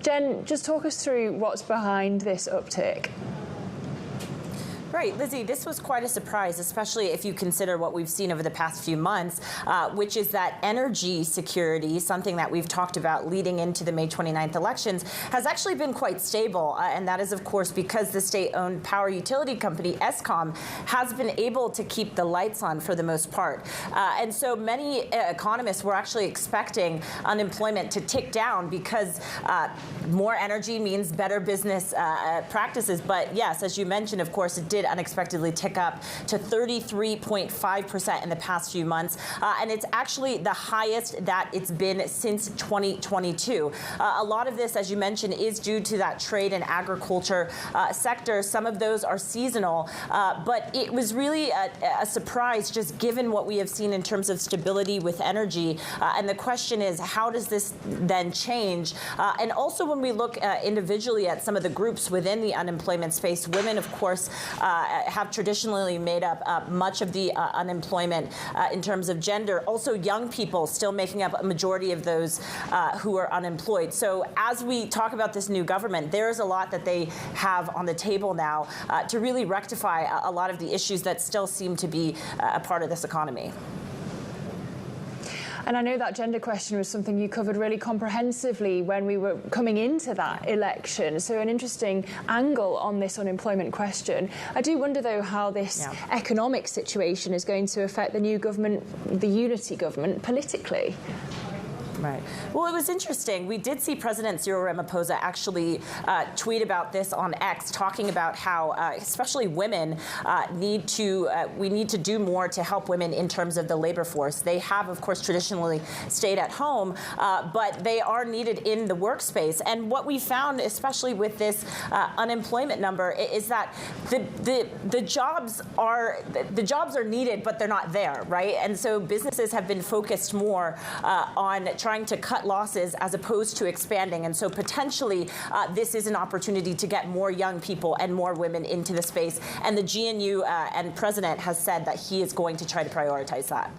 Jen, just talk us through what's behind this uptick. Right, Lizzie, this was quite a surprise, especially if you consider what we've seen over the past few months, which is that energy security, something that we've talked about leading into the May 29th elections, has actually been quite stable. And that is, of course, because the state-owned power utility company, Eskom, has been able to keep the lights on for the most part. And so many economists were actually expecting unemployment to tick down because more energy means better business practices. But yes, as you mentioned, of course, it did unexpectedly tick up to 33.5% in the past few months. And it's actually the highest that it's been since 2022. A lot of this, as you mentioned, is due to that trade and agriculture sector. Some of those are seasonal, but it was really a surprise just given what we have seen in terms of stability with energy. And the question is, how does this then change? And also when we look individually at some of the groups within the unemployment space, women, of course, have traditionally made up much of the unemployment in terms of gender. Also, young people still making up a majority of those who are unemployed. So as we talk about this new government, there's a lot that they have on the table now to really rectify a lot of the issues that still seem to be a part of this economy. And I know that gender question was something you covered really comprehensively when we were coming into that election. So an interesting angle on this unemployment question. I do wonder, though, how this economic situation is going to affect the new government, the unity government, politically. Right. Well, it was interesting. We did see President Cyril Ramaphosa actually tweet about this on X, talking about how especially women we need to do more to help women in terms of the labor force. They have, of course, traditionally stayed at home, but they are needed in the workspace. And what we found, especially with this unemployment number, is that the jobs are needed, but they're not there, right? And so businesses have been focused more on trying to cut losses as opposed to expanding. And so potentially this is an opportunity to get more young people and more women into the space. And the GNU and president has said that he is going to try to prioritize that.